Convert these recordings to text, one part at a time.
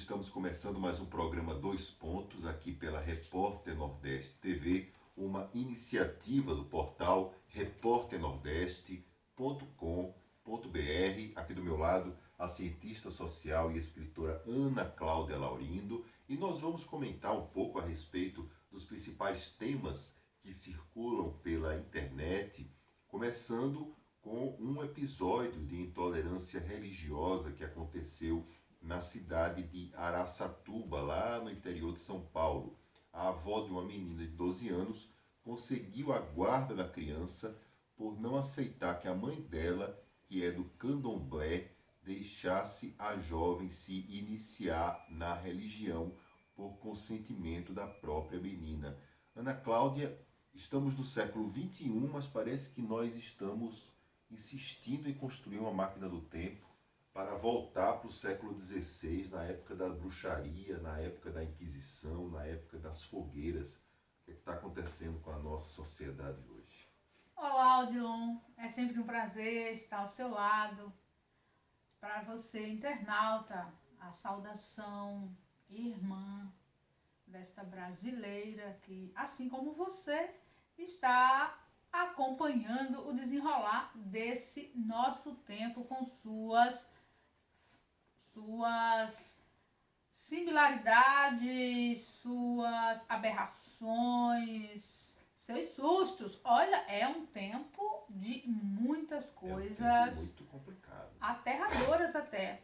estamos começando mais um programa Dois Pontos aqui pela Repórter Nordeste TV, uma iniciativa do portal repórternordeste.com.br. Aqui do meu lado, a cientista social e escritora Ana Cláudia Laurindo, e nós vamos comentar um pouco a respeito dos principais temas que circulam pela internet, começando com um episódio de intolerância religiosa que aconteceu na cidade de Araçatuba, lá no interior de São Paulo. A avó de uma menina de 12 anos conseguiu a guarda da criança por não aceitar que a mãe dela, que é do candomblé, deixasse a jovem se iniciar na religião por consentimento da própria menina. Ana Cláudia, estamos no século XXI, mas parece que nós estamos insistindo em construir uma máquina do tempo para voltar para o século XVI, na época da bruxaria, na época da Inquisição, na época das fogueiras. O que está acontecendo com a nossa sociedade hoje? Olá, Odilon. É sempre um prazer estar ao seu lado. Para você, internauta, a saudação irmã desta brasileira que, assim como você, está acompanhando o desenrolar desse nosso tempo com suas similaridades, suas aberrações, seus sustos. Olha, é um tempo de muitas coisas. É um tempo muito complicado. Aterradoras até.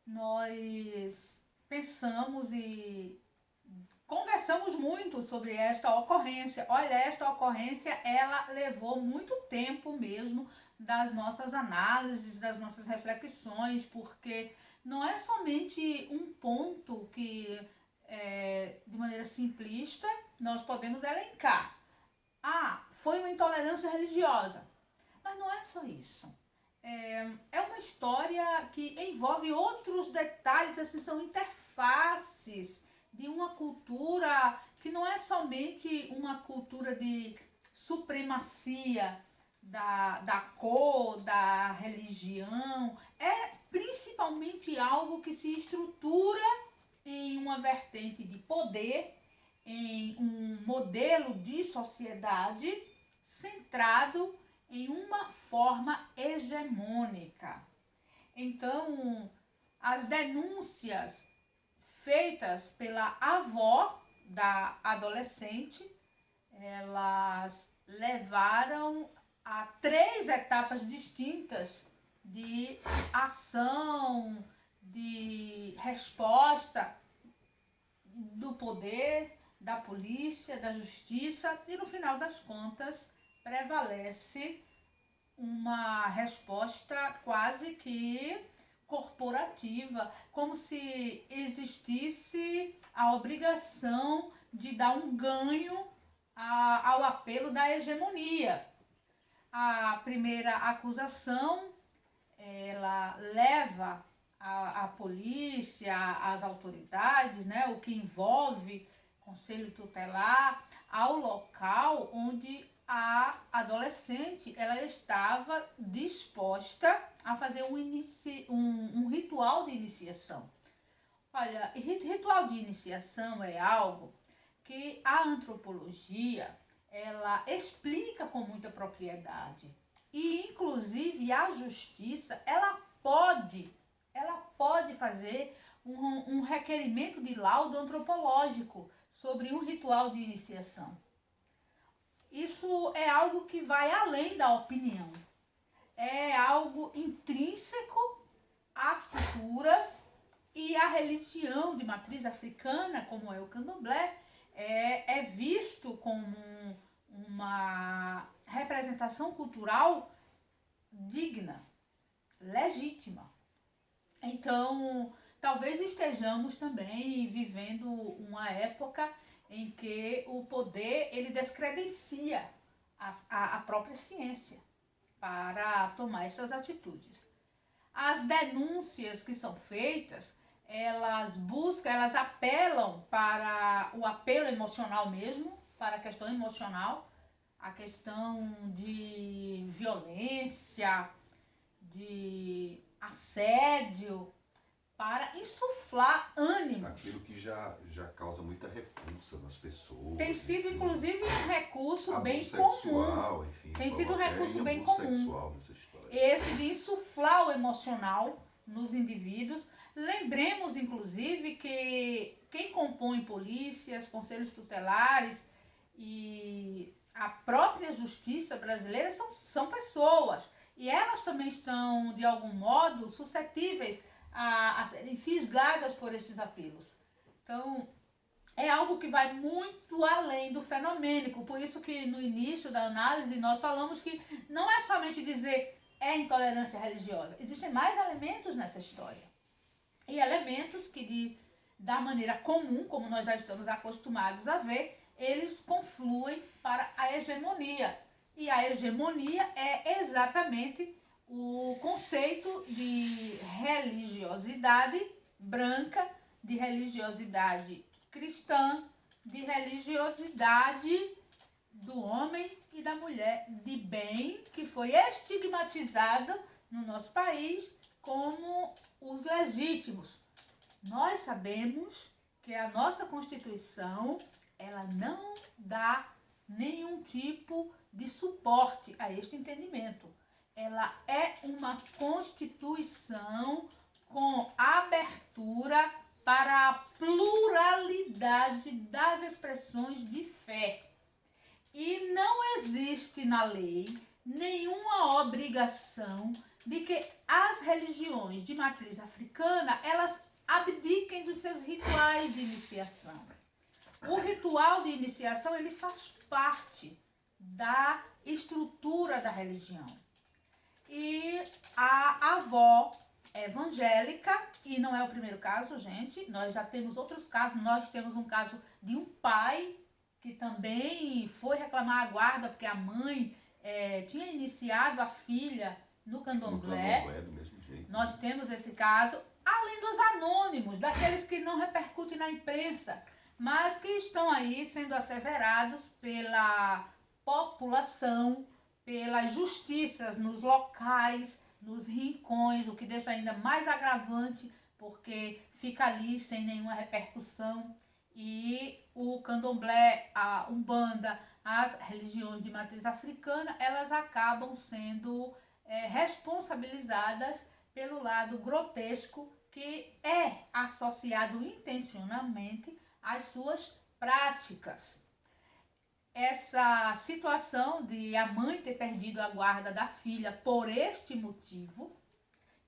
Nós pensamos e conversamos muito sobre esta ocorrência. Olha, esta ocorrência, ela levou muito tempo mesmo das nossas análises, das nossas reflexões, porque não é somente um ponto que, de maneira simplista, nós podemos elencar. Ah, foi uma intolerância religiosa. Mas não é só isso. É uma história que envolve outros detalhes, assim, são interfaces de uma cultura que não é somente uma cultura de supremacia da cor, da religião, é principalmente algo que se estrutura em uma vertente de poder, em um modelo de sociedade centrado em uma forma hegemônica. Então, as denúncias feitas pela avó da adolescente, elas levaram a 3 etapas distintas de ação, de resposta do poder, da polícia, da justiça, e no final das contas prevalece uma resposta quase que corporativa, como se existisse a obrigação de dar um ganho ao apelo da hegemonia. A primeira acusação, ela leva a polícia, as autoridades, né, o que envolve conselho tutelar, ao local onde a adolescente ela estava disposta a fazer um ritual de iniciação. Olha, ritual de iniciação é algo que a antropologia ela explica com muita propriedade. E, inclusive, a justiça ela pode fazer um requerimento de laudo antropológico sobre um ritual de iniciação. Isso é algo que vai além da opinião. É algo intrínseco às culturas e à religião de matriz africana, como é o candomblé, é visto como uma representação cultural digna, legítima. Então, talvez estejamos também vivendo uma época em que o poder ele descredencia a própria ciência para tomar essas atitudes. As denúncias que são feitas, elas apelam para o apelo emocional mesmo, para a questão emocional, a questão de violência, de assédio, para insuflar ânimos. Aquilo que já causa muita repulsa nas pessoas. Tem sido, enfim, inclusive, um recurso abuso bem sexual, comum. enfim, Tem sido um até recurso em bem abuso comum. sexual nessa história. Esse de insuflar o emocional nos indivíduos. Lembremos, inclusive, que quem compõe polícias, conselhos tutelares e a própria justiça brasileira são pessoas. E elas também estão, de algum modo, suscetíveis a serem fisgadas por estes apelos. Então, é algo que vai muito além do fenomênico. Por isso que no início da análise nós falamos que não é somente dizer é intolerância religiosa. Existem mais elementos nessa história. E elementos que, da maneira comum, como nós já estamos acostumados a ver, eles confluem para a hegemonia. E a hegemonia é exatamente o conceito de religiosidade branca, de religiosidade cristã, de religiosidade do homem e da mulher de bem, que foi estigmatizada no nosso país como os legítimos. Nós sabemos que a nossa Constituição, ela não dá nenhum tipo de suporte a este entendimento. Ela é uma Constituição com abertura para a pluralidade das expressões de fé. E não existe na lei nenhuma obrigação de que as religiões de matriz africana, elas abdiquem dos seus rituais de iniciação. O ritual de iniciação, ele faz parte da estrutura da religião. E a avó evangélica, e não é o primeiro caso, gente, nós já temos outros casos. Nós temos um caso de um pai que também foi reclamar a guarda porque a mãe tinha iniciado a filha no candomblé. Do mesmo jeito. Nós temos esse caso, além dos anônimos, daqueles que não repercutem na imprensa, mas que estão aí sendo asseverados pela população, pelas justiças nos locais, nos rincões, o que deixa ainda mais agravante, porque fica ali sem nenhuma repercussão. E o candomblé, a umbanda, as religiões de matriz africana, elas acabam sendo responsabilizadas pelo lado grotesco que é associado intencionalmente às suas práticas. Essa situação de a mãe ter perdido a guarda da filha por este motivo,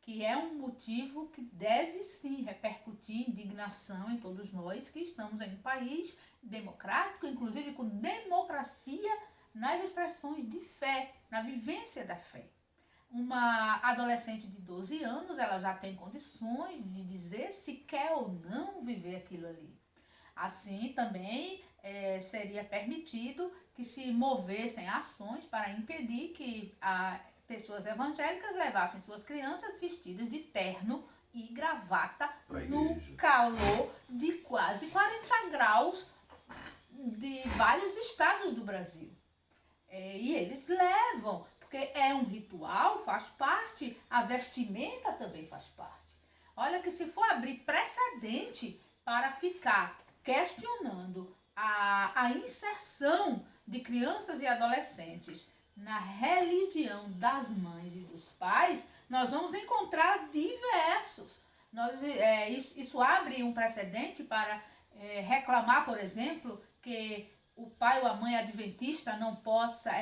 que é um motivo que deve sim repercutir indignação em todos nós que estamos em um país democrático, inclusive com democracia nas expressões de fé, na vivência da fé. Uma adolescente de 12 anos, ela já tem condições de dizer se quer ou não viver aquilo ali. Assim, também seria permitido que se movessem ações para impedir que pessoas evangélicas levassem suas crianças vestidas de terno e gravata no calor de quase 40 graus de vários estados do Brasil. E eles levam, porque é um ritual, faz parte, a vestimenta também faz parte. Olha que se for abrir precedente para ficar questionando a inserção de crianças e adolescentes na religião das mães e dos pais, nós vamos encontrar diversos. Isso abre um precedente para reclamar, por exemplo, que o pai ou a mãe adventista não possa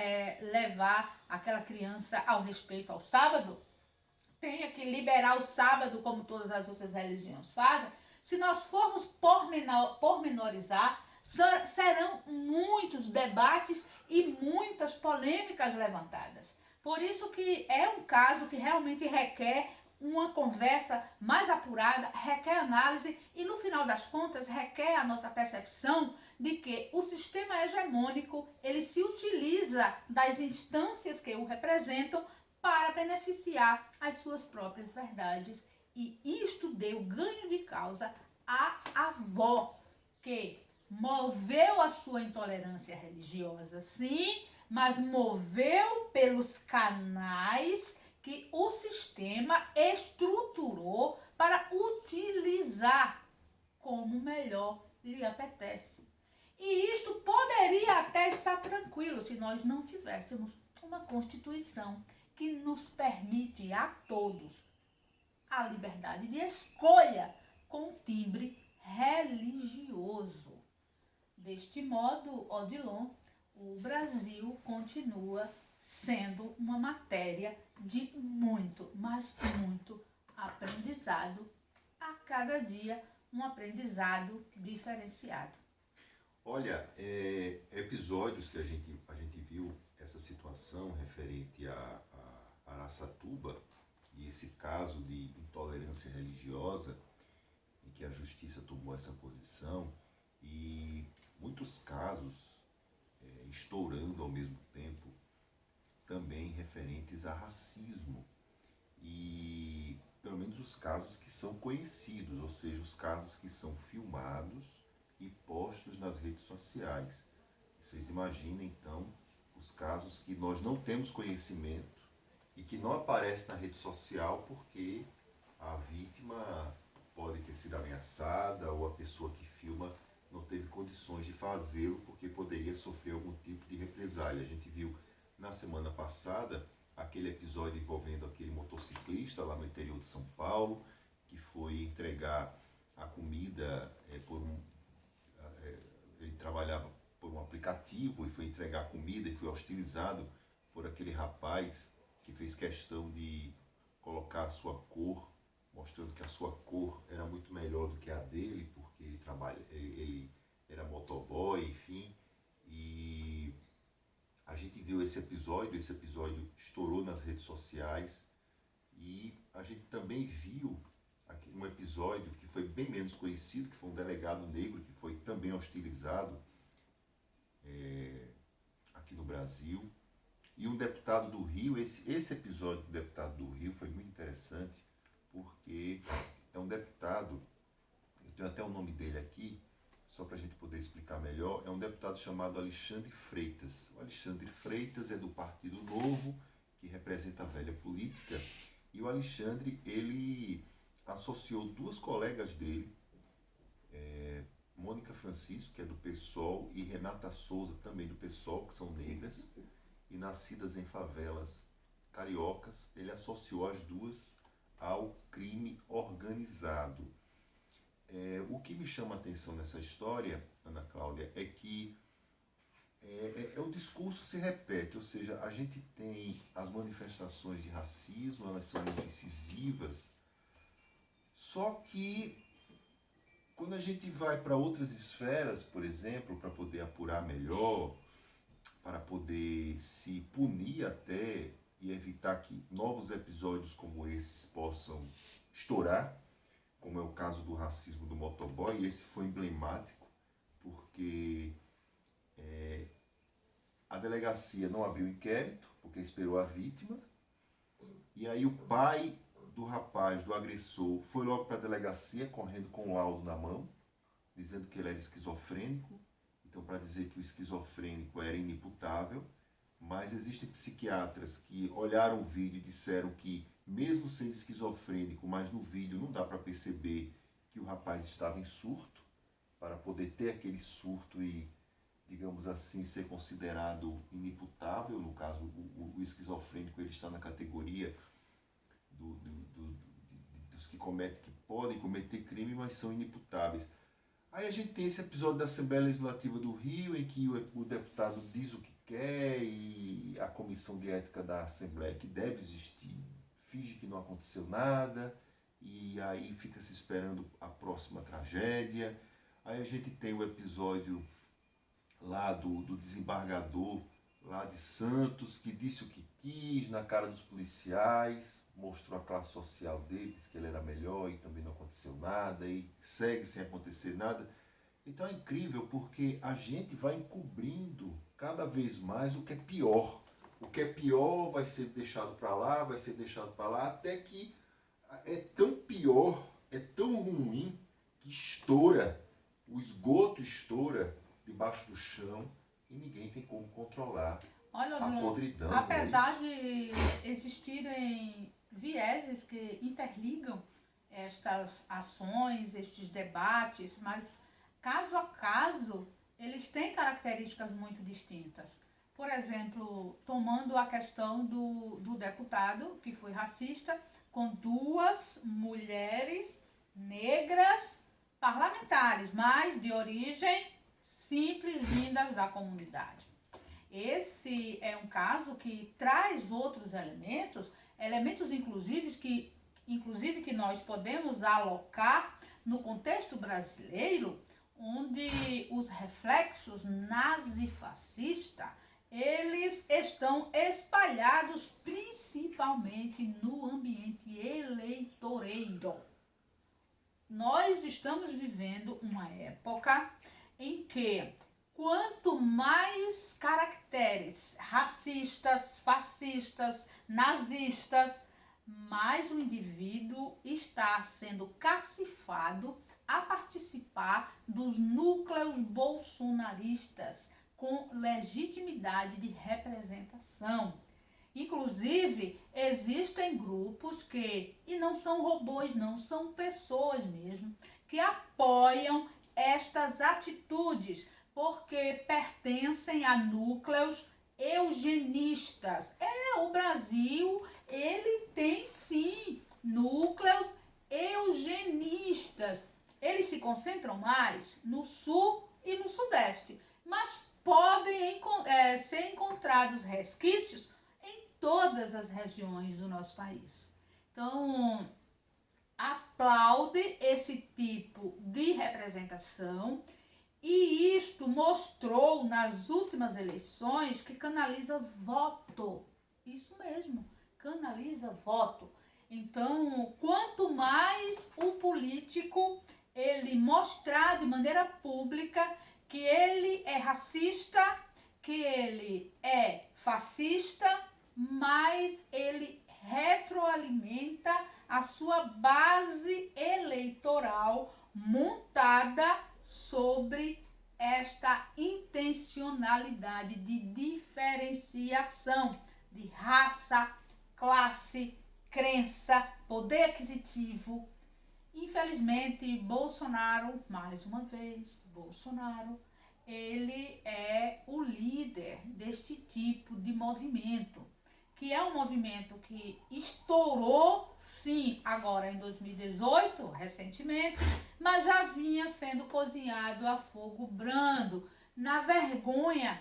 levar aquela criança ao respeito ao sábado, tenha que liberar o sábado como todas as outras religiões fazem. Se nós formos pormenorizar, serão muitos debates e muitas polêmicas levantadas. Por isso que é um caso que realmente requer uma conversa mais apurada, requer análise e, no final das contas, requer a nossa percepção de que o sistema hegemônico, ele se utiliza das instâncias que o representam para beneficiar as suas próprias verdades. E isto deu ganho de causa à avó, que moveu a sua intolerância religiosa, sim, mas moveu pelos canais que o sistema estruturou para utilizar como melhor lhe apetece. E isto poderia até estar tranquilo se nós não tivéssemos uma Constituição que nos permite a todos a liberdade de escolha com timbre religioso. Deste modo, Odilon, o Brasil continua sendo uma matéria de muito, mas muito aprendizado, a cada dia um aprendizado diferenciado. Olha, episódios que a gente viu essa situação referente a Araçatuba e esse caso de intolerância religiosa em que a justiça tomou essa posição e muitos casos estourando ao mesmo tempo também referentes a racismo e pelo menos os casos que são conhecidos, ou seja, os casos que são filmados e postos nas redes sociais. Vocês imaginem então os casos que nós não temos conhecimento e que não aparecem na rede social porque a vítima pode ter sido ameaçada ou a pessoa que filma não teve condições de fazê-lo porque poderia sofrer algum tipo de represália. A gente viu na semana passada aquele episódio envolvendo aquele motociclista lá no interior de São Paulo que foi entregar a comida ele trabalhava por um aplicativo e foi entregar comida e foi hostilizado por aquele rapaz que fez questão de colocar a sua cor, mostrando que a sua cor era muito melhor do que a dele, porque ele era motoboy, enfim. E a gente viu esse episódio estourou nas redes sociais e a gente também viu um episódio que foi bem menos conhecido, que foi um delegado negro que foi também hostilizado aqui no Brasil. E um deputado do Rio, esse episódio do deputado do Rio foi muito interessante, porque é um deputado, eu tenho até o nome dele aqui, só para a gente poder explicar melhor, é um deputado chamado Alexandre Freitas. O Alexandre Freitas é do Partido Novo, que representa a velha política, e o Alexandre, ele associou duas colegas dele, Mônica Francisco, que é do PSOL, e Renata Souza, também do PSOL, que são negras, e nascidas em favelas cariocas. Ele associou as duas ao crime organizado. O que me chama a atenção nessa história, Ana Cláudia, é que o discurso se repete, ou seja, a gente tem as manifestações de racismo, elas são muito incisivas, só que quando a gente vai para outras esferas, por exemplo, para poder apurar melhor, para poder se punir até e evitar que novos episódios como esses possam estourar, como é o caso do racismo do motoboy, e esse foi emblemático, porque a delegacia não abriu inquérito, porque esperou a vítima, e aí o pai do rapaz, do agressor, foi logo para a delegacia, correndo com o laudo na mão, dizendo que ele era esquizofrênico, então para dizer que o esquizofrênico era inimputável, mas existem psiquiatras que olharam o vídeo e disseram que, mesmo sendo esquizofrênico, mas no vídeo não dá para perceber que o rapaz estava em surto, para poder ter aquele surto e, digamos assim, ser considerado inimputável. No caso, o esquizofrênico ele está na categoria dos que podem cometer crime, mas são inimputáveis. Aí a gente tem esse episódio da Assembleia Legislativa do Rio, em que o deputado diz o que quer e a comissão de ética da Assembleia, que deve existir, finge que não aconteceu nada, e aí fica se esperando a próxima tragédia. Aí a gente tem o episódio lá do desembargador lá de Santos, que disse o que quis na cara dos policiais, mostrou a classe social dele, disse que ele era melhor e também não aconteceu nada, e segue sem acontecer nada. Então é incrível porque a gente vai encobrindo cada vez mais o que é pior. O que é pior vai ser deixado para lá, vai ser deixado para lá, até que é tão pior, é tão ruim, que estoura, o esgoto estoura debaixo do chão e ninguém tem como controlar. Olha, a podridão. Apesar de existirem vieses que interligam estas ações, estes debates, mas caso a caso eles têm características muito distintas. Por exemplo, tomando a questão do deputado que foi racista, com 2 mulheres negras parlamentares, mas de origem simples, vindas da comunidade. Esse é um caso que traz outros elementos inclusive que nós podemos alocar no contexto brasileiro, onde os reflexos nazifascistas eles estão espalhados principalmente no ambiente eleitoreiro. Nós estamos vivendo uma época em que quanto mais caracteres racistas, fascistas, nazistas, mais o indivíduo está sendo cacifado a participar dos núcleos bolsonaristas com legitimidade de representação. Inclusive, existem grupos e não são robôs, não, são pessoas mesmo, que apoiam estas atitudes, porque pertencem a núcleos eugenistas. O Brasil, ele tem sim núcleos eugenistas. Eles se concentram mais no sul e no sudeste, mas podem ser encontrados resquícios em todas as regiões do nosso país. Então, aplaude esse tipo de representação. E isto mostrou nas últimas eleições que canaliza voto. Isso mesmo, canaliza voto. Então, quanto mais o político ele mostrar de maneira pública que ele é racista, que ele é fascista, mais ele retroalimenta a sua base eleitoral montada sobre esta intencionalidade de diferenciação de raça, classe, crença, poder aquisitivo. Infelizmente, Bolsonaro, mais uma vez, ele é o líder deste tipo de movimento, que é um movimento que estourou, sim, agora em 2018, recentemente, mas já vinha sendo cozinhado a fogo brando, na vergonha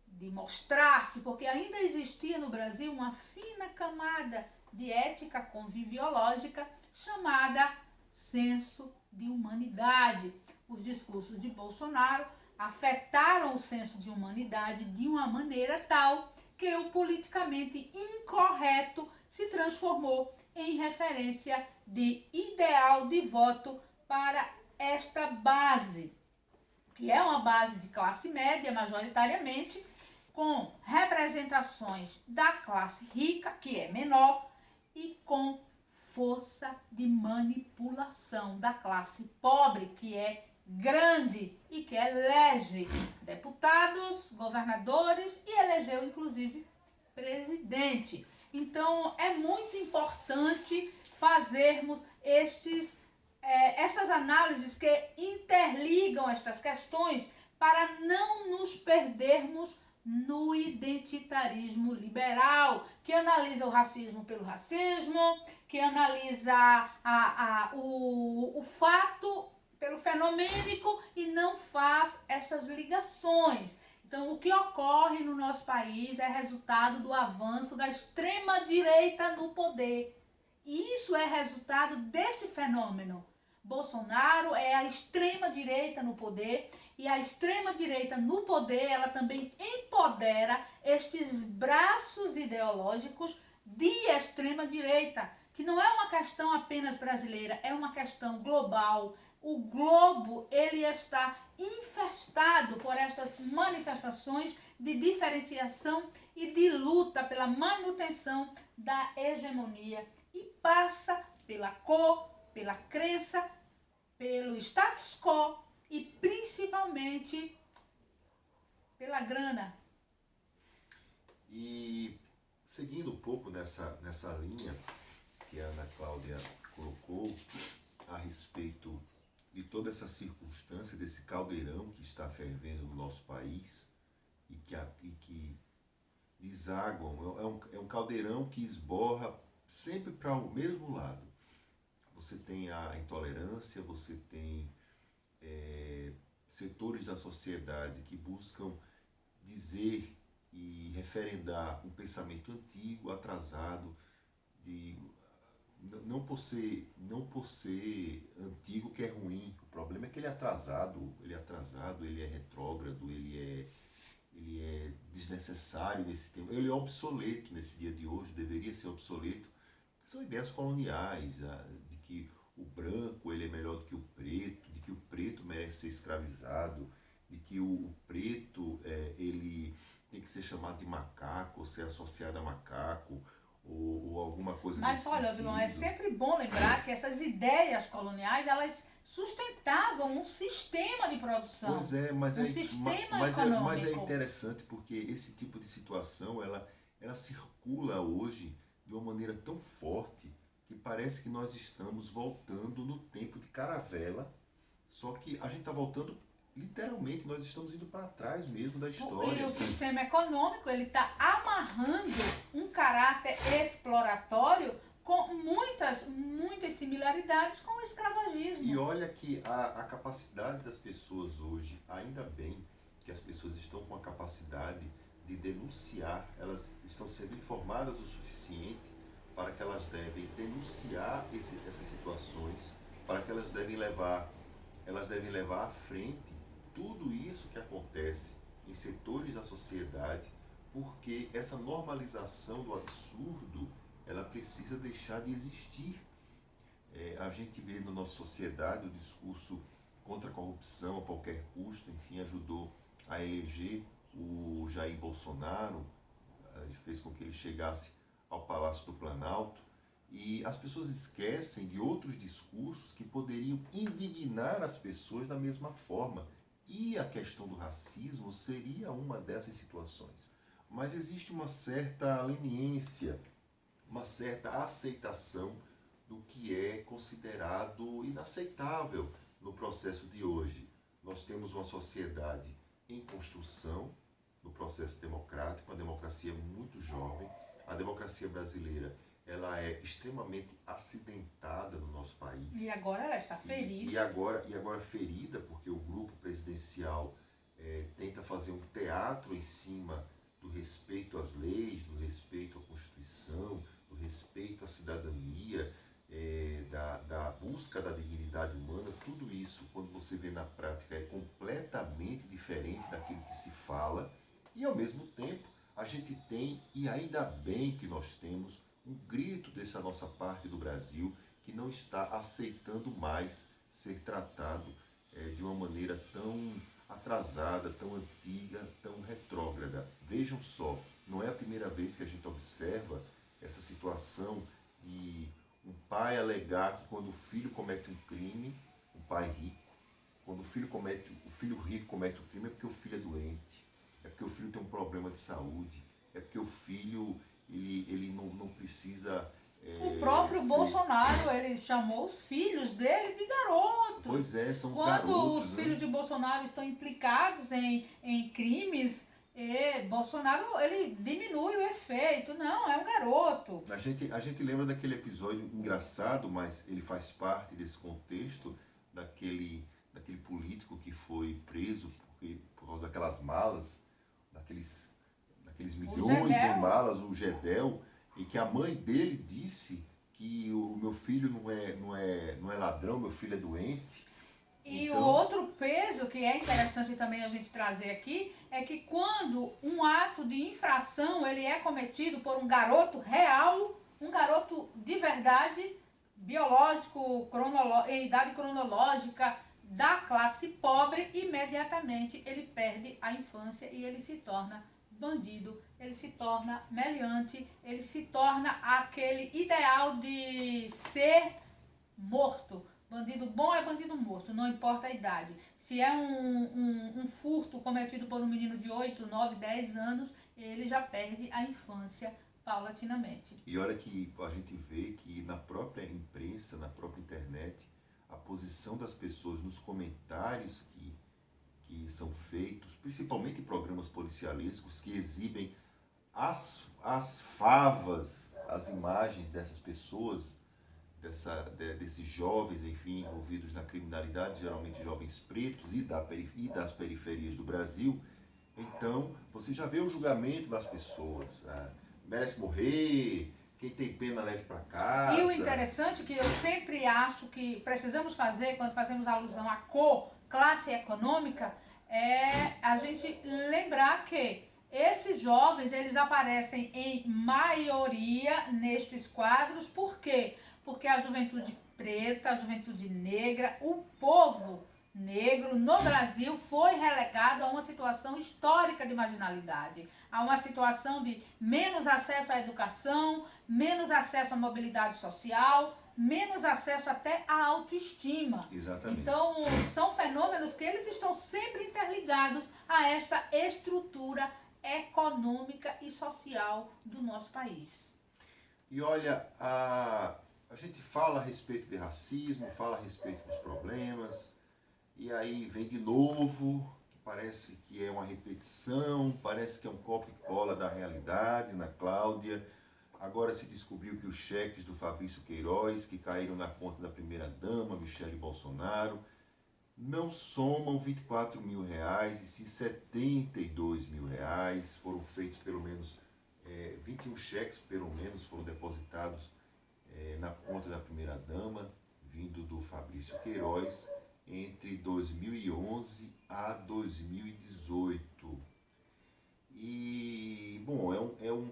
de mostrar-se, porque ainda existia no Brasil uma fina camada de ética conviviológica chamada senso de humanidade. Os discursos de Bolsonaro afetaram o senso de humanidade de uma maneira tal que o politicamente incorreto se transformou em referência de ideal de voto para esta base, que é uma base de classe média majoritariamente, com representações da classe rica, que é menor, e com força de manipulação da classe pobre, que é grande e que elege deputados, governadores e elegeu inclusive presidente. Então é muito importante fazermos estas análises que interligam estas questões para não nos perdermos no identitarismo liberal, que analisa o racismo pelo racismo, que analisa o fato pelo fenomênico e não faz estas ligações. Então, o que ocorre no nosso país é resultado do avanço da extrema-direita no poder. E isso é resultado deste fenômeno. Bolsonaro é a extrema-direita no poder, e a extrema-direita no poder, ela também empodera estes braços ideológicos de extrema-direita, que não é uma questão apenas brasileira, é uma questão global. O globo, ele está infestado por estas manifestações de diferenciação e de luta pela manutenção da hegemonia, e passa pela cor, pela crença, pelo status quo e principalmente pela grana. E seguindo um pouco nessa linha, que a Ana Cláudia colocou a respeito de toda essa circunstância, desse caldeirão que está fervendo no nosso país e que desaguam. É um caldeirão que esborra sempre para o mesmo lado. Você tem a intolerância, você tem setores da sociedade que buscam dizer e referendar um pensamento antigo, atrasado, não por ser antigo que é ruim. O problema é que ele é atrasado, ele é retrógrado, ele é desnecessário nesse tempo, ele é obsoleto nesse dia de hoje, deveria ser obsoleto. São ideias coloniais, de que o branco ele é melhor do que o preto, de que o preto merece ser escravizado, de que o preto ele tem que ser chamado de macaco, ou ser associado a macaco, ou alguma coisa Mas nesse olha, sentido. Odilon, é sempre bom lembrar que essas ideias coloniais, elas sustentavam um sistema de produção. Pois é, mas um sistema econômico. Mas é interessante porque esse tipo de situação, ela circula hoje de uma maneira tão forte que parece que nós estamos voltando no tempo de Caravela, só que a gente está voltando, literalmente, nós estamos indo para trás mesmo da história. E o sistema econômico, ele está amarrando um caráter exploratório com muitas similaridades com o escravagismo. E olha que a capacidade das pessoas hoje, ainda bem que as pessoas estão com a capacidade de denunciar, elas estão sendo informadas o suficiente para que elas devem denunciar essas situações, para que elas devem levar à frente tudo isso que acontece em setores da sociedade, porque essa normalização do absurdo, ela precisa deixar de existir. A gente vê na nossa sociedade o discurso contra a corrupção a qualquer custo, enfim, ajudou a eleger o Jair Bolsonaro, fez com que ele chegasse ao Palácio do Planalto, e as pessoas esquecem de outros discursos que poderiam indignar as pessoas da mesma forma. E a questão do racismo seria uma dessas situações. Mas existe uma certa leniência, uma certa aceitação do que é considerado inaceitável no processo de hoje. Nós temos uma sociedade em construção, no processo democrático, uma democracia muito jovem. A democracia brasileira, ela é extremamente acidentada no nosso país. E agora ela está ferida. E agora ferida, porque o grupo presidencial tenta fazer um teatro em cima do respeito às leis, do respeito à Constituição, do respeito à cidadania, da busca da dignidade humana. Tudo isso, quando você vê na prática, é completamente diferente daquilo que se fala. E, ao mesmo tempo, a gente tem, e ainda bem que nós temos, um grito dessa nossa parte do Brasil que não está aceitando mais ser tratado de uma maneira tão atrasada, tão antiga, tão retrógrada. Vejam só, não é a primeira vez que a gente observa essa situação de um pai alegar que quando o filho comete um crime, um pai rico, quando o filho rico comete um crime é porque o filho é doente, é porque o filho tem um problema de saúde, é porque o filho ele não precisa... O próprio Bolsonaro, ele chamou os filhos dele de garotos. Pois é, são os Quando garotos. Quando os filhos de Bolsonaro estão implicados em crimes, Bolsonaro ele diminui o efeito. Não, é um garoto. A gente lembra daquele episódio engraçado, mas ele faz parte desse contexto, daquele político que foi preso por causa daquelas malas, daqueles milhões em malas, o Gedel, e que a mãe dele disse que o meu filho não é ladrão, meu filho é doente. E então, o outro peso que é interessante também a gente trazer aqui é que quando um ato de infração ele é cometido por um garoto real, um garoto de verdade, biológico, em idade cronológica, da classe pobre, imediatamente ele perde a infância e ele se torna bandido, ele se torna meliante, ele se torna aquele ideal de ser morto. Bandido bom é bandido morto, não importa a idade. Se é um furto cometido por um menino de 8, 9, 10 anos, ele já perde a infância paulatinamente. E olha que a gente vê que na própria imprensa, na própria internet, a posição das pessoas nos comentários que são feitos, principalmente em programas policialescos que exibem as favas, as imagens dessas pessoas, desses jovens, enfim, envolvidos na criminalidade, geralmente jovens pretos e das periferias do Brasil. Então, você já vê o julgamento das pessoas. Merece morrer, quem tem pena leve para casa. E o interessante que eu sempre acho que precisamos fazer quando fazemos alusão à cor, classe econômica, é a gente lembrar que esses jovens, eles aparecem em maioria nestes quadros. Por quê? Porque a juventude preta, a juventude negra, o povo negro no Brasil foi relegado a uma situação histórica de marginalidade, a uma situação de menos acesso à educação, menos acesso à mobilidade social, menos acesso até à autoestima. Exatamente. Então, são fenômenos que eles estão sempre interligados a esta estrutura econômica e social do nosso país. E olha, a gente fala a respeito de racismo, fala a respeito dos problemas, e aí vem de novo, que parece que é uma repetição, parece que é um copia e cola da realidade, na Cláudia. Agora se descobriu que os cheques do Fabrício Queiroz, que caíram na conta da primeira-dama, Michele Bolsonaro, não somam 24 mil reais, e sim 72 mil reais. Foram feitos pelo menos 21 cheques, pelo menos, foram depositados na conta da primeira-dama, vindo do Fabrício Queiroz, entre 2011 a 2018. E, bom,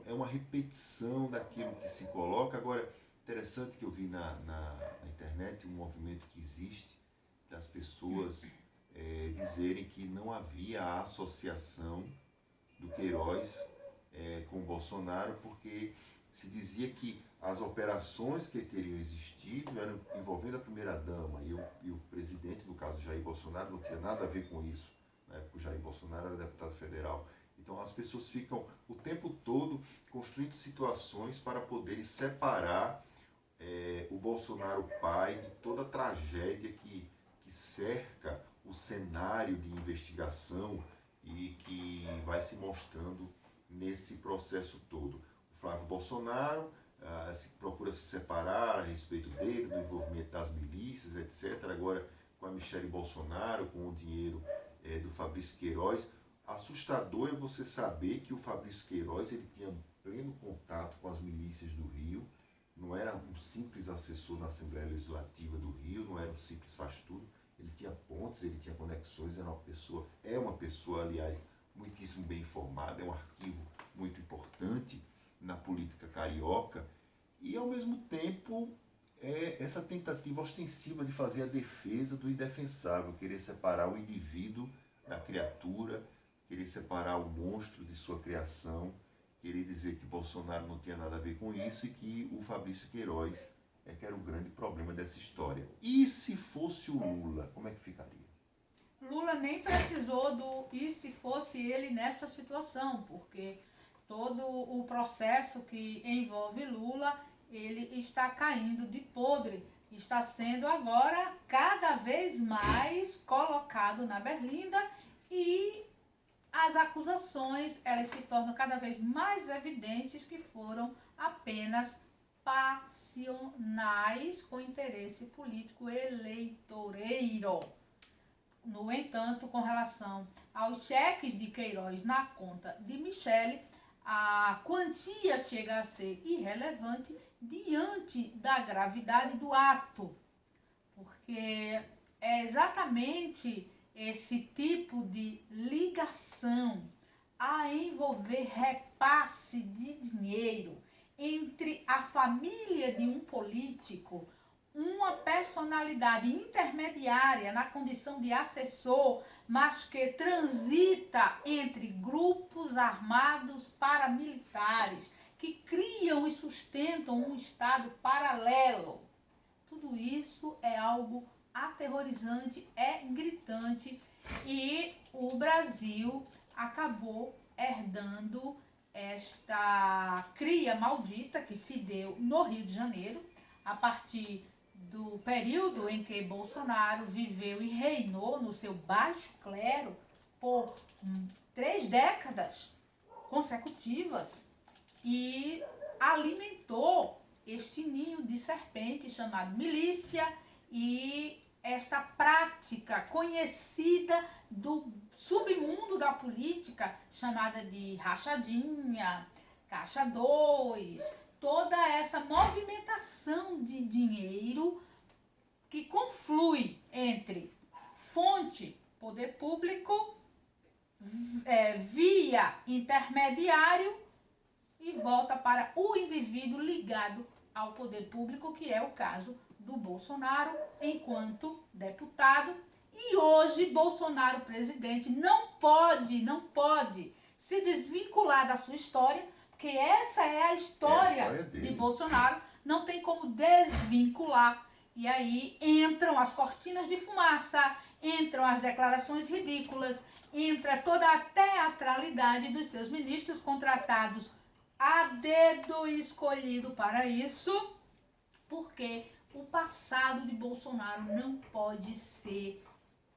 é uma repetição daquilo que se coloca. Agora, interessante que eu vi na internet um movimento que existe, das pessoas dizerem que não havia a associação do Queiroz com o Bolsonaro, porque se dizia que as operações que teriam existido eram envolvendo a primeira-dama e o presidente, no caso Jair Bolsonaro, não tinha nada a ver com isso, né, porque o Jair Bolsonaro era deputado federal. Então as pessoas ficam o tempo todo construindo situações para poderem separar o Bolsonaro pai de toda a tragédia que cerca o cenário de investigação e que vai se mostrando nesse processo todo. O Flávio Bolsonaro procura se separar a respeito dele, do envolvimento das milícias, etc. Agora com a Michele Bolsonaro, com o dinheiro do Fabrício Queiroz. Assustador é você saber que o Fabrício Queiroz ele tinha pleno contato com as milícias do Rio, não era um simples assessor na Assembleia Legislativa do Rio, não era um simples faz-tudo. Ele tinha pontes, ele tinha conexões, é uma pessoa, aliás, muitíssimo bem informada, é um arquivo muito importante na política carioca, e ao mesmo tempo essa tentativa ostensiva de fazer a defesa do indefensável, querer separar o indivíduo da criatura, querer separar o monstro de sua criação, querer dizer que Bolsonaro não tinha nada a ver com isso e que o Fabrício Queiroz que era o grande problema dessa história. E se fosse o Lula, como é que ficaria? Lula nem precisou do e se fosse ele nessa situação, porque todo o processo que envolve Lula, ele está caindo de podre, está sendo agora cada vez mais colocado na berlinda e as acusações, elas se tornam cada vez mais evidentes que foram apenas passionais com interesse político eleitoreiro. No entanto, com relação aos cheques de Queiroz na conta de Michele, a quantia chega a ser irrelevante diante da gravidade do ato, porque é exatamente esse tipo de ligação a envolver repasse de dinheiro entre a família de um político, uma personalidade intermediária na condição de assessor, mas que transita entre grupos armados paramilitares que criam e sustentam um Estado paralelo. Tudo isso é algo aterrorizante, é gritante, e o Brasil acabou herdando esta cria maldita que se deu no Rio de Janeiro, a partir do período em que Bolsonaro viveu e reinou no seu baixo clero por 3 décadas consecutivas e alimentou este ninho de serpente chamado milícia e esta prática conhecida do submundo da política chamada de rachadinha, caixa 2, toda essa movimentação de dinheiro que conflui entre fonte, poder público, via intermediário e volta para o indivíduo ligado ao poder público, que é o caso do Bolsonaro enquanto deputado. E hoje Bolsonaro, presidente, não pode se desvincular da sua história, porque essa é a história de Bolsonaro, não tem como desvincular. E aí entram as cortinas de fumaça, entram as declarações ridículas, entra toda a teatralidade dos seus ministros contratados a dedo escolhido para isso, porque o passado de Bolsonaro não pode ser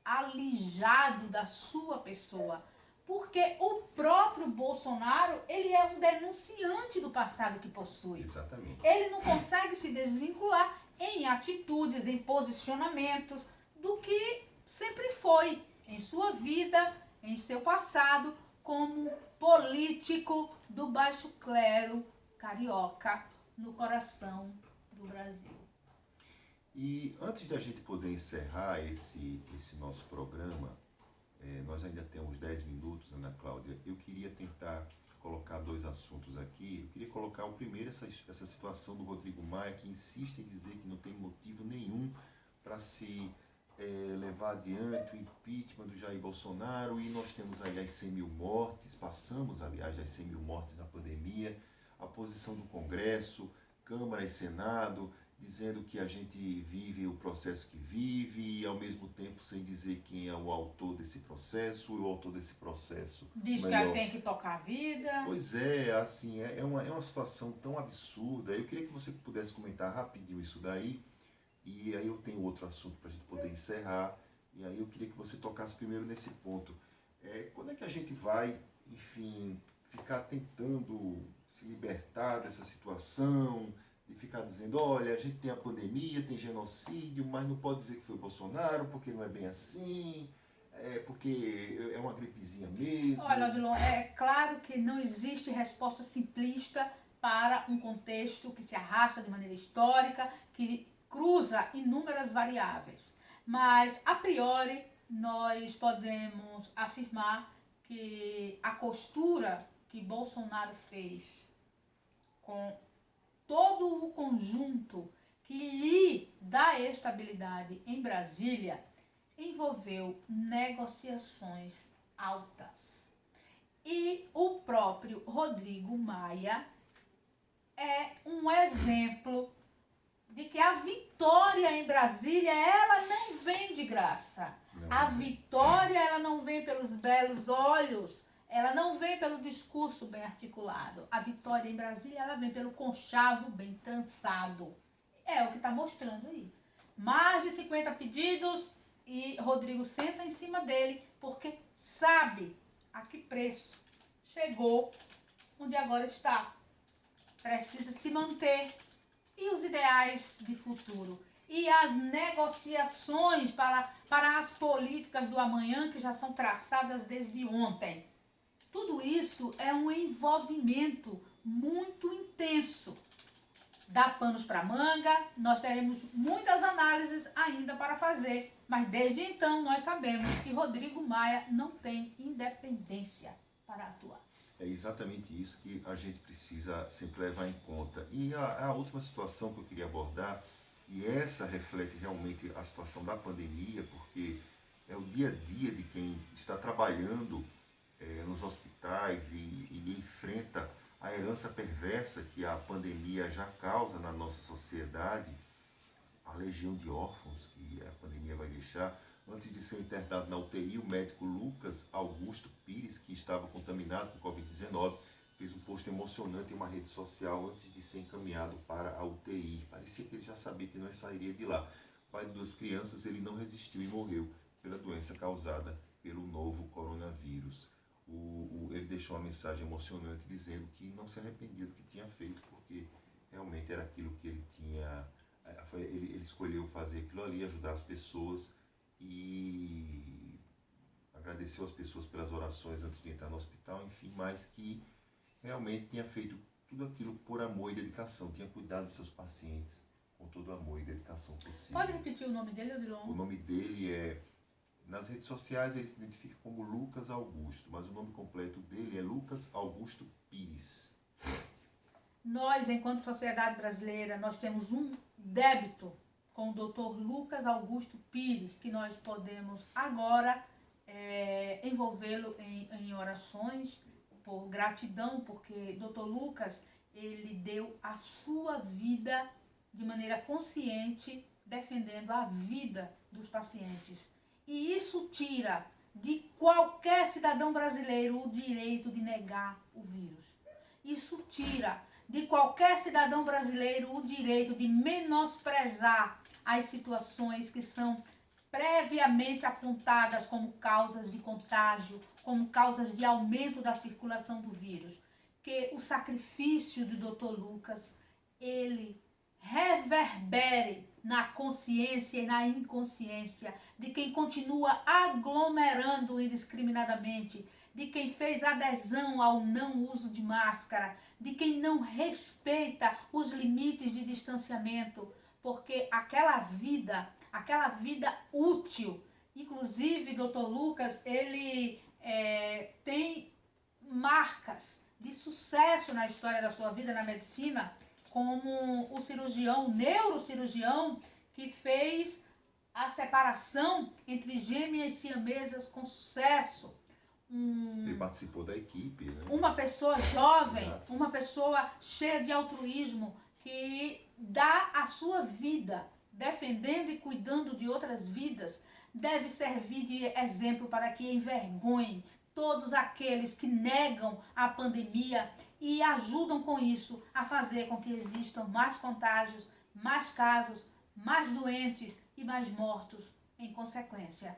alijado da sua pessoa, porque o próprio Bolsonaro, ele é um denunciante do passado que possui. Exatamente. Ele não consegue se desvincular em atitudes, em posicionamentos do que sempre foi em sua vida, em seu passado, como político do baixo clero carioca no coração do Brasil. E antes de a gente poder encerrar esse nosso programa, nós ainda temos 10 minutos, Ana Cláudia, eu queria tentar colocar 2 assuntos aqui. Eu queria colocar o primeiro, essa situação do Rodrigo Maia, que insiste em dizer que não tem motivo nenhum para se levar adiante o impeachment do Jair Bolsonaro, e nós temos aí as 100 mil mortes, passamos, aliás, das 100 mil mortes na pandemia, a posição do Congresso, Câmara e Senado, dizendo que a gente vive o processo que vive e ao mesmo tempo sem dizer quem é o autor desse processo, o autor desse processo. Diz que tem que tocar a vida. Pois é, assim, é uma situação tão absurda. Eu queria que você pudesse comentar rapidinho isso daí, e aí eu tenho outro assunto para a gente poder encerrar, e aí eu queria que você tocasse primeiro nesse ponto. Quando é que a gente vai, enfim, ficar tentando se libertar dessa situação, de ficar dizendo, olha, a gente tem a pandemia, tem genocídio, mas não pode dizer que foi o Bolsonaro, porque não é bem assim, porque é uma gripezinha mesmo. Olha, Odilon, é claro que não existe resposta simplista para um contexto que se arrasta de maneira histórica, que cruza inúmeras variáveis. Mas, a priori, nós podemos afirmar que a costura que Bolsonaro fez com todo o conjunto que lhe dá estabilidade em Brasília envolveu negociações altas. E o próprio Rodrigo Maia é um exemplo de que a vitória em Brasília, ela não vem de graça. A vitória, ela não vem pelos belos olhos, ela não vem pelo discurso bem articulado. A vitória em Brasília, ela vem pelo conchavo bem trançado. É o que está mostrando aí. Mais de 50 pedidos e Rodrigo senta em cima dele porque sabe a que preço chegou onde agora está. Precisa se manter. E os ideais de futuro? E as negociações para as políticas do amanhã que já são traçadas desde ontem? Tudo isso é um envolvimento muito intenso. Dá panos para manga, nós teremos muitas análises ainda para fazer, mas desde então nós sabemos que Rodrigo Maia não tem independência para atuar. É exatamente isso que a gente precisa sempre levar em conta. E a última situação que eu queria abordar, e essa reflete realmente a situação da pandemia, porque é o dia a dia de quem está trabalhando nos hospitais e enfrenta a herança perversa que a pandemia já causa na nossa sociedade, a legião de órfãos que a pandemia vai deixar. Antes de ser internado na UTI, o médico Lucas Augusto Pires, que estava contaminado com Covid-19, fez um post emocionante em uma rede social antes de ser encaminhado para a UTI. Parecia que ele já sabia que não sairia de lá. O pai de 2 crianças, ele não resistiu e morreu pela doença causada pelo novo coronavírus. Ele deixou uma mensagem emocionante dizendo que não se arrependia do que tinha feito, porque realmente era aquilo que ele tinha... Ele escolheu fazer aquilo ali, ajudar as pessoas, e agradeceu as pessoas pelas orações antes de entrar no hospital, enfim, mas que realmente tinha feito tudo aquilo por amor e dedicação, tinha cuidado dos seus pacientes com todo amor e dedicação possível. Pode repetir o nome dele, Odilon? O nome dele é... Nas redes sociais ele se identifica como Lucas Augusto, mas o nome completo dele é Lucas Augusto Pires. Nós, enquanto sociedade brasileira, nós temos um débito com o Dr. Lucas Augusto Pires, que nós podemos agora envolvê-lo em orações por gratidão, porque Dr. Lucas, ele deu a sua vida de maneira consciente, defendendo a vida dos pacientes. E isso tira de qualquer cidadão brasileiro o direito de negar o vírus. Isso tira de qualquer cidadão brasileiro o direito de menosprezar as situações que são previamente apontadas como causas de contágio, como causas de aumento da circulação do vírus. Que o sacrifício de Dr. Lucas, ele reverbere na consciência e na inconsciência de quem continua aglomerando indiscriminadamente, de quem fez adesão ao não uso de máscara, de quem não respeita os limites de distanciamento, porque aquela vida útil, inclusive Dr. Lucas, ele tem marcas de sucesso na história da sua vida na medicina, como o neurocirurgião, que fez a separação entre gêmeas siamesas com sucesso. Ele participou da equipe, né? Uma pessoa jovem, Exato. Uma pessoa cheia de altruísmo, que dá a sua vida defendendo e cuidando de outras vidas, deve servir de exemplo para que envergonhem todos aqueles que negam a pandemia e ajudam com isso a fazer com que existam mais contágios, mais casos, mais doentes e mais mortos em consequência.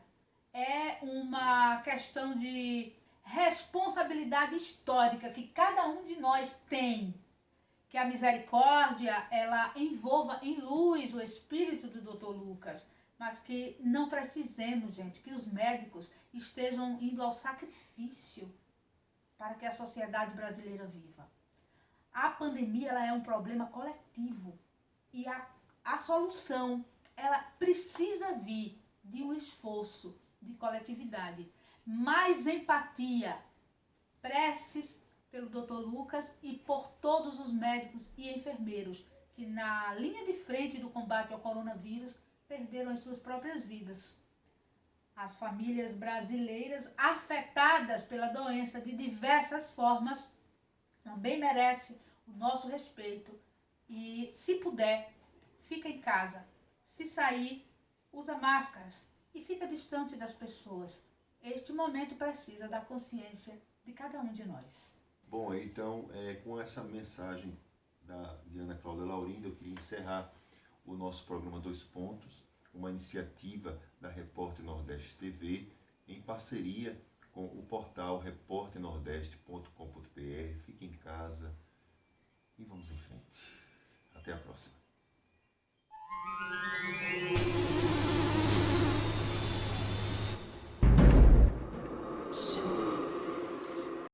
É uma questão de responsabilidade histórica que cada um de nós tem. Que a misericórdia, ela envolva em luz o espírito do Dr. Lucas, mas que não precisemos, gente, que os médicos estejam indo ao sacrifício para que a sociedade brasileira viva. A pandemia, ela é um problema coletivo e a solução, ela precisa vir de um esforço de coletividade. Mais empatia, preces pelo Dr. Lucas e por todos os médicos e enfermeiros que na linha de frente do combate ao coronavírus perderam as suas próprias vidas. As famílias brasileiras afetadas pela doença de diversas formas também merecem o nosso respeito e, se puder, fica em casa. Se sair, usa máscaras e fica distante das pessoas. Este momento precisa da consciência de cada um de nós. Bom, então, com essa mensagem de Ana Cláudia Laurindo, eu queria encerrar o nosso programa 2 Pontos, uma iniciativa da Repórter Nordeste TV, em parceria com o portal repórternordeste.com.br. Fique em casa e vamos em frente. Até a próxima.